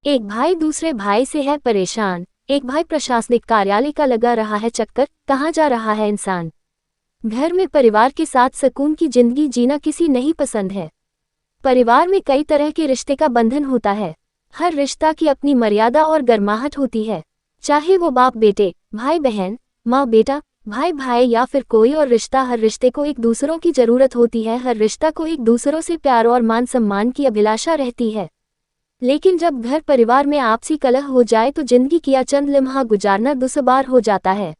एक भाई दूसरे भाई से है परेशान। एक भाई प्रशासनिक कार्यालय का लगा रहा है चक्कर, कहाँ जा रहा है इंसान। घर में परिवार के साथ सुकून की जिंदगी जीना किसी नहीं पसंद है। परिवार में कई तरह के रिश्ते का बंधन होता है। हर रिश्ता की अपनी मर्यादा और गर्माहट होती है, चाहे वो बाप बेटे, भाई बहन, माँ बेटा, भाई भाई या फिर कोई और रिश्ता। हर रिश्ते को एक दूसरों की जरूरत होती है। हर रिश्ता को एक दूसरों से प्यार और मान सम्मान की अभिलाषा रहती है। लेकिन जब घर परिवार में आपसी कलह हो जाए तो जिंदगी किया चंद लम्हा गुजारना दुश्वार हो जाता है।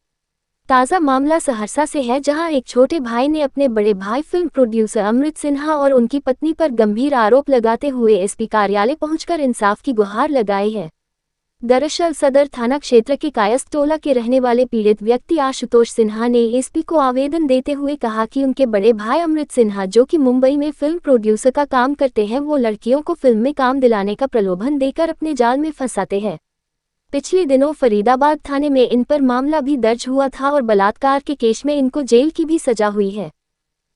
ताज़ा मामला सहरसा से है, जहां एक छोटे भाई ने अपने बड़े भाई फिल्म प्रोड्यूसर अमृत सिन्हा और उनकी पत्नी पर गंभीर आरोप लगाते हुए एसपी कार्यालय पहुंचकर इंसाफ की गुहार लगाई है। दरअसल सदर थाना क्षेत्र के कायस्थ टोला के रहने वाले पीड़ित व्यक्ति आशुतोष सिन्हा ने एसपी को आवेदन देते हुए कहा कि उनके बड़े भाई अमृत सिन्हा, जो कि मुंबई में फिल्म प्रोड्यूसर का काम करते हैं, वो लड़कियों को फिल्म में काम दिलाने का प्रलोभन देकर अपने जाल में फंसाते हैं। पिछले दिनों फरीदाबाद थाने में इन पर मामला भी दर्ज हुआ था और बलात्कार के केस में इनको जेल की भी सजा हुई है।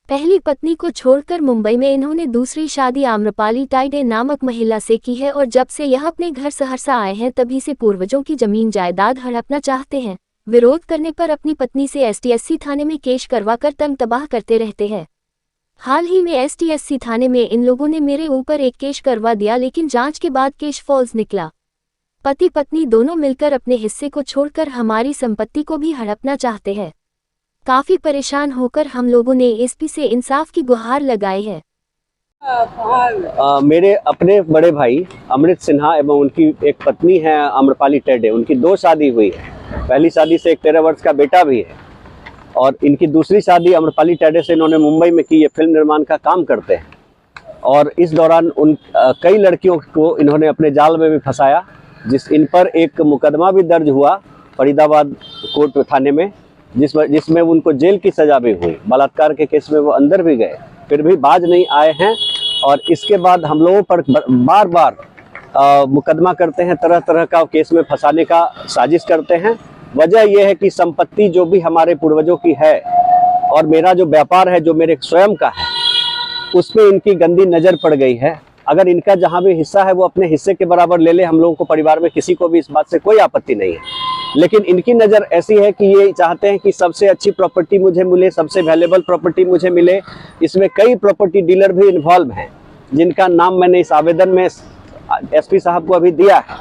पहली पत्नी को छोड़कर मुंबई में इन्होंने दूसरी शादी आम्रपाली टाइडे नामक महिला से की है और जब से यह अपने घर सहरसा आए हैं तभी से पूर्वजों की जमीन जायदाद हड़पना चाहते हैं। विरोध करने पर अपनी पत्नी से एसटीएससी थाने में केस करवाकर तंग तबाह करते रहते हैं। हाल ही में एसटीएससी थाने में इन लोगों ने मेरे ऊपर एक केस करवा दिया, लेकिन जांच के बाद केस फॉल्स निकला। पति पत्नी दोनों मिलकर अपने हिस्से को छोड़कर हमारी संपत्ति को भी हड़पना चाहते हैं। काफी परेशान होकर हम लोगों ने एसपी से इंसाफ की गुहार लगाई है। मेरे अपने बड़े भाई अमृत सिन्हा एवं उनकी एक पत्नी है आम्रपाली टेडे, उनकी 2 शादी हुई है। पहली शादी से एक 13 वर्ष का बेटा भी है और इनकी दूसरी शादी आम्रपाली टेडे से इन्होंने मुंबई में की। ये फिल्म निर्माण का काम करते हैं और इस दौरान कई लड़कियों को इन्होंने अपने जाल में भी फंसाया, इन पर एक मुकदमा भी दर्ज हुआ फरीदाबाद कोर्ट थाने में, जिसमें उनको जेल की सजा भी हुई। बलात्कार के केस में वो अंदर भी गए, फिर भी बाज नहीं आए हैं। और इसके बाद हम लोगों पर बार बार मुकदमा करते हैं, तरह तरह का केस में फंसाने का साजिश करते हैं। वजह यह है कि संपत्ति जो भी हमारे पूर्वजों की है और मेरा जो व्यापार है, जो मेरे स्वयं का है, उसमें इनकी गंदी नज़र पड़ गई है। अगर इनका जहाँ भी हिस्सा है वो अपने हिस्से के बराबर ले ले, हम लोगों को परिवार में किसी को भी इस बात से कोई आपत्ति नहीं है। लेकिन इनकी नज़र ऐसी है कि ये चाहते हैं कि सबसे अच्छी प्रॉपर्टी मुझे मिले, सबसे वैल्यूएबल प्रॉपर्टी मुझे मिले। इसमें कई प्रॉपर्टी डीलर भी इन्वॉल्व हैं, जिनका नाम मैंने इस आवेदन में एसपी साहब को अभी दिया है।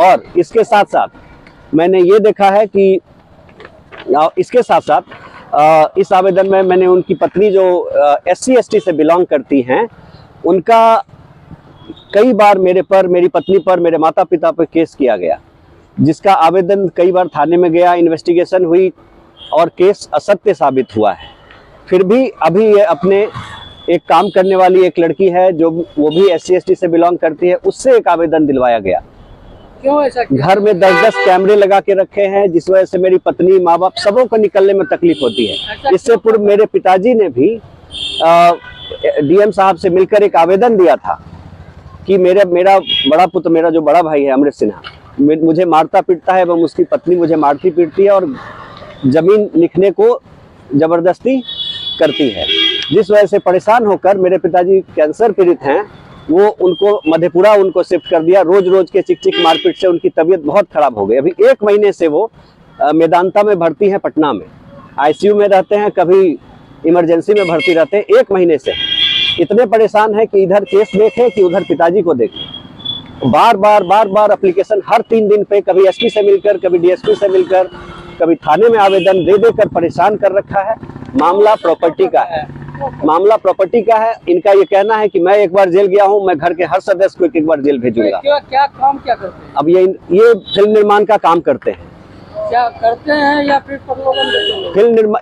और इसके साथ साथ मैंने ये देखा है कि इस आवेदन में मैंने उनकी पत्नी जो SC/ST से बिलोंग करती हैं, उनका कई बार मेरी पत्नी पर, मेरे माता पिता पर केस किया गया, जिसका आवेदन कई बार थाने में गया, इन्वेस्टिगेशन हुई और केस असत्य साबित हुआ है। फिर भी अभी ये अपने एक काम करने वाली एक लड़की है जो वो भी SC/ST से बिलोंग करती है, उससे एक आवेदन दिलवाया गया। क्यों ऐसा? घर में 10-10 कैमरे लगा के रखे हैं, जिस वजह से मेरी पत्नी, माँ बाप सबों को निकलने में तकलीफ होती है। इससे पूर्व मेरे पिताजी ने भी DM साहब से मिलकर एक आवेदन दिया था कि मेरा बड़ा पुत्र, मेरा जो बड़ा भाई है अमृत सिन्हा, मुझे मारता पीटता है एवं उसकी पत्नी मुझे मारती पीटती है और जमीन लिखने को जबरदस्ती करती है। जिस वजह से परेशान होकर मेरे पिताजी कैंसर पीड़ित हैं, वो उनको मधेपुरा शिफ्ट कर दिया। रोज रोज के चिक चिक मारपीट से उनकी तबीयत बहुत खराब हो गई। अभी 1 महीने से वो मेदांता में भर्ती है, पटना में ICU में रहते हैं, कभी इमरजेंसी में भर्ती रहते हैं। 1 महीने से इतने परेशान है कि इधर केस देखें कि उधर पिताजी को देखें। बार बार एप्लीकेशन हर 3 दिन पे, कभी SP से मिलकर, कभी DSP से मिलकर, कभी थाने में आवेदन दे देकर परेशान कर रखा है। मामला प्रॉपर्टी का है। इनका ये कहना है कि मैं एक बार जेल गया हूँ, मैं घर के हर सदस्य को एक बार जेल भेजूंगा। क्या करते हैं? अब ये फिल्म निर्माण का काम करते हैं। क्या करते हैं या फिर प्रलोभन देते हैं?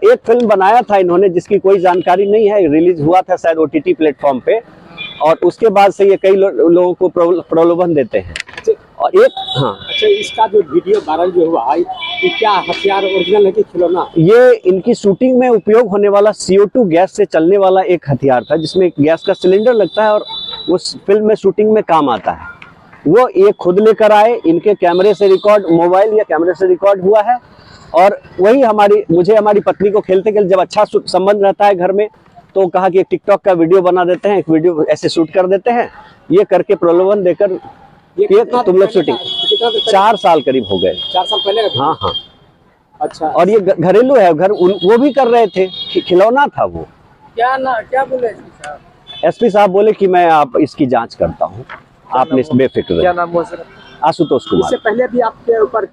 एक फिल्म बनाया था इन्होंने, जिसकी कोई जानकारी नहीं है, रिलीज हुआ था शायद OTT प्लेटफॉर्म पे, और उसके बाद से ये कई लोगों को प्रलोभन देते हैं। और अच्छा, इसका जो वीडियो वायरल जो हुआ, ये क्या हथियार ओरिजिनल है कि खिलौना? ये इनकी शूटिंग में उपयोग होने वाला CO2 गैस से चलने वाला एक हथियार था, जिसमें गैस का सिलेंडर लगता है और उस फिल्म में शूटिंग में काम आता है। वो ये खुद लेकर आए, इनके कैमरे से रिकॉर्ड, मोबाइल या कैमरे से रिकॉर्ड हुआ है। और वही हमारी पत्नी को खेलते खेलते, जब अच्छा संबंध रहता है घर में, तो कहा कि एक टिकटॉक का वीडियो बना देते हैं, एक वीडियो ऐसे शूट कर देते हैं। ये करके प्रलोभन देकर ये तुम लोग शूटिंग कितना देर पहले? 4 साल करीब हो गए। 4 साल पहले का? हाँ हाँ। अच्छा। और ये घरेलू है, वो भी कर रहे थे, खिलौना था वो। क्या बोले साहब? एसपी साहब बोले कि मैं आप इसकी जांच करता हूँ, आपने बेफिक्र क्या रहिए। नाम हुआ सर? आशुतोष कुमार। इससे पहले भी आपके ऊपर